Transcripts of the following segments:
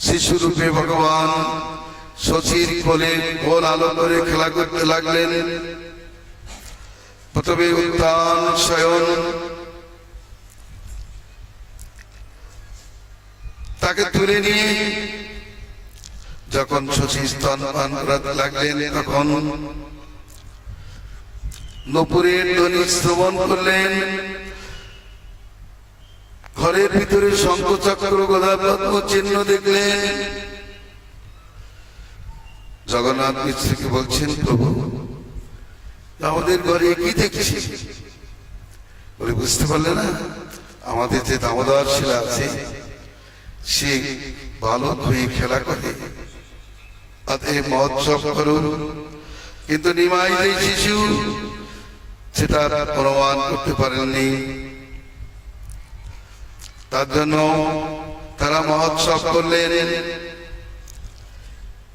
শিশুরূপে ভগবান শশীর কোলে গোল আলো করে খেলা করতে লাগলেন। প্রথমে উত্থান শয়ন, তাকে তুলে নিয়ে যখন শশী স্তনপান করাতে লাগলেন তখন নূপুরের ধ্বনি শ্রবণ করলেন। ঘরের ভিতরে শঙ্খচক্র গদা পদ্ম চিহ্ন দেখলেন। জগন্নাথ মিশ্রকে বলছেন, প্রভু আমাদের ঘরে কি দেখছি? বলে, বুঝতে পারলে না? আমাদের যে দামোদর শিলা আছে সে বালক হয়ে খেলা করে, অতএব মহোৎসব করুন। কিন্তু নিমাই যে শিশু সেটা প্রমাণ করতে পারেননি, তার জন্য তারা মহোৎসব করলেন।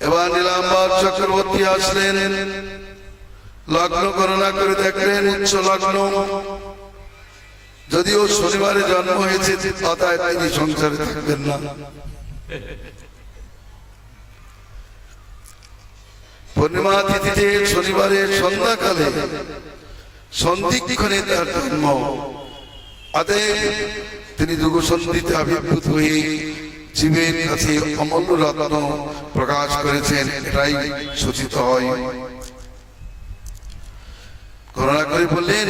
এবার নীলাম্বর চক্রবর্তী আসলেন, লগ্ন গণনা করে দেখলেন উচ্চ লগ্ন। যদিও শনিবারে জন্ম হয়েছে অতএব তিনি সংসারে থাকবেন না। পূর্ণিমা তিথিতে শনিবারের সন্ধ্যাকালে সন্ধিক্ষণে তার জন্ম, অতএব তিনি যুগ সন্ধিতে আবির্ভূত হয়ে জীবের কাছে অমূল্য রত্ন প্রকাশ করেছেন, এটাই সূচিত হয়। করুণা করে বললেন,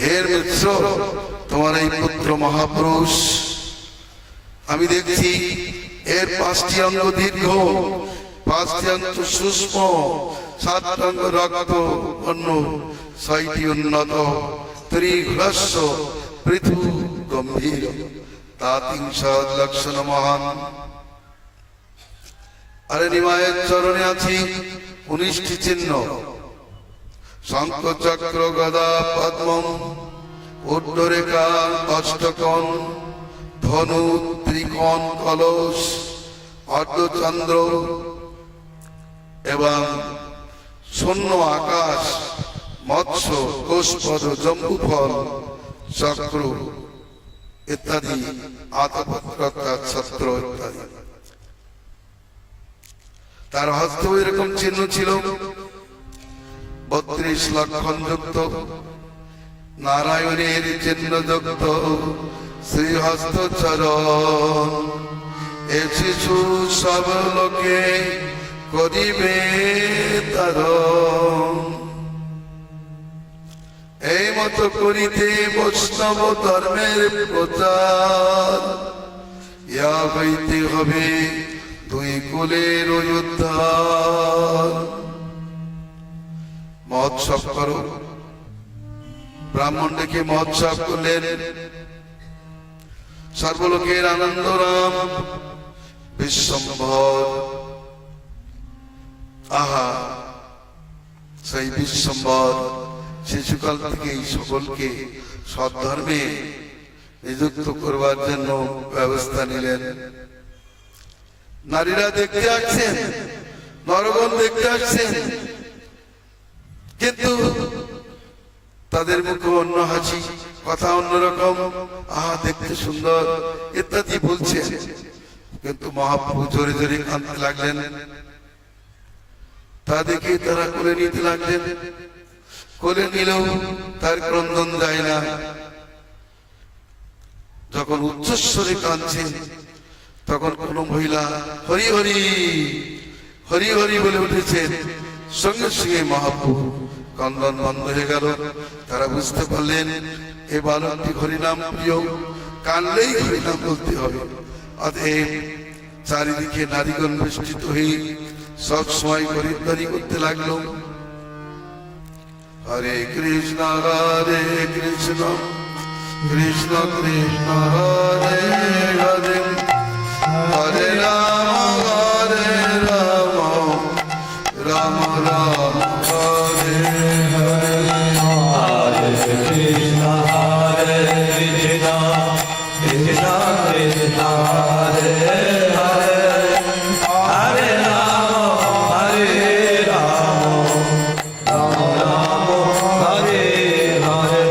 হে মিত্র, তোমার এই পুত্র মহাপুরুষ, আমি দেখছি এর 5টি অঙ্গ দীর্ঘ, 5টি অঙ্গ সূক্ষ্ম, 7টি অঙ্গ রক্ত অন্য, 6টি উন্নত, ত্রিহ্রস্ব পৃথু গম্ভীর, তা 300 লক্ষণ মহান। আরে নিমায়ের চরণে আছি 19টি চিহ্ন, শঙ্খ চক্র গদা পদ্ম, ঊর্ধ্বরেখা অষ্টকোণ, ধনু ত্রিকোণ কলস, অর্ধচন্দ্র এবং শূন্য আকাশ, মৎস্য, কোষপদ, জম্বুফল, চক্র ইত্যাদি, আতপত্র ছত্র ইত্যাদি। তার হস্ত এরকম চিহ্ন ছিল 32 লক্ষণ যুক্ত, নারায়ণের চিহ্ন যুক্ত শ্রীহস্ত চরণ। এ শিশু সব লোকে করিবে তারণ, এই মতো করিতে বৈষ্ণব ধর্মের প্রচার, ইয়া হইতে হবে 2 কুলের উদ্ধার। মহোৎসব করো, ব্রাহ্মণ ডেকে মহোৎসব করলেন। সর্বলোকের আনন্দরাম বিশ্বম্ভর, আহা সেই বিশ্বম্ভর শিশুকাল থেকেই সকলকে সদ্ধর্মে নিযুক্ত করবার জন্য ব্যবস্থা নিলেন। নারীরা দেখতে আসছেন, নরগণ দেখতে আসছেন, কিন্তু তাদের মুখে অন্য হাসি, কথা অন্যরকম, আহা দেখতে সুন্দর ইত্যাদি বলছেন। কিন্তু মহাপ্রভু জোরে জোরে কাঁদতে লাগলেন, তা দেখে তারা কোলে নিতে লাগলেন। কোলে নিলেও তার ক্রন্দন যায় না। যখন উচ্চস্বরে কাঁদছেন তখন কোন মহিলা হরি হরি হরি হরি বলে উঠেছেন, সঙ্গে সঙ্গে মহাপ্রভু ক্রন্দন বন্ধ হয়ে গেল। তারা বুঝতে পারলেন এ বালকটি হরিনাম প্রিয়, কানলেই হরিনাম বলতে হবে। অতএব চারিদিকে নারীগণ বেষ্টিত হয়ে সব সময় খরিদ্দারি করতে লাগলো। হরে কৃষ্ণ হরে কৃষ্ণ কৃষ্ণ কৃষ্ণ হরে হরে, হরে রাম রাম রাম হরে হরে। হরে কৃষ্ণ হরে কৃষ্ণ কৃষ্ণ কৃষ্ণ হরে হরে, হরে রাম রাম রাম হরে হরে।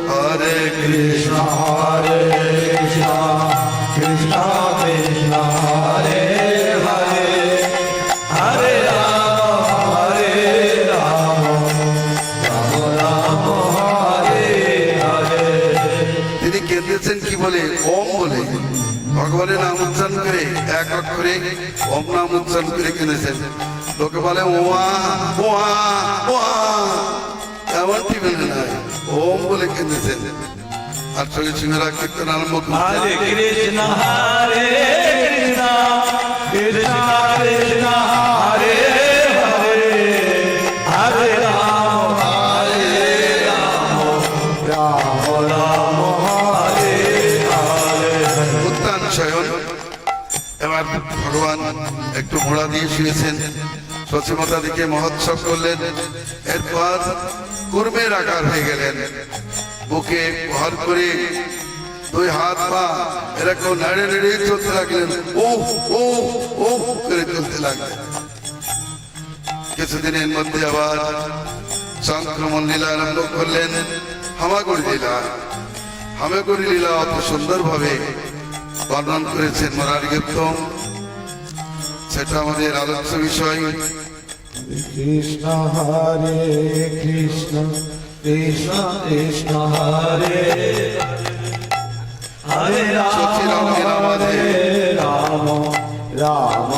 হরে কৃষ্ণ কেঁদেছেন কি বলে? ওম বলে, ভগবানের নাম উচ্চারণ করে, এক অক্ষরে ওম নাম উচ্চারণ করে কেঁদেছেন। লোকে বলে ওয়া ওয়া ওয়া, এমনটি মেনে নাই, ওম বলে কেঁদেছেন। আর সঙ্গে সিংহরা কীর্তন আরম্ভ করছেন। হরে কৃষ্ণ হরে কৃষ্ণ কৃষ্ণ কৃষ্ণ হরে হরে হরে রাম রাম রাম হরে হরে। উত্তান শয়ন। এবার ভগবান একটু ঘোড়া দিয়ে শুয়েছেন, সচিমতা দিকে মহোৎসব করলেন। এরপর কুর্মের আকার হয়ে গেলেন, বুকে ভর করে দুই হাত পা এরকম নেড়ে নেড়ে চলতে লাগলেন। ও ও ও করে চলতে লাগলেন। কিছুদিনের মধ্যে আবার সংক্রমণ লীলা আরম্ভ করলেন, হামাগুড়ি লীলা। হামাগুড়ি লীলা অত সুন্দরভাবে বর্ণন করেছেন মুরারি গৌতম, সেটা আমাদের আলোচ্য বিষয়। কৃষ্ণ হরে কৃষ্ণ কৃষ্ণ কৃষ্ণ হরে হরে রাম সচিরাম লীলা মাঝে রাম রাম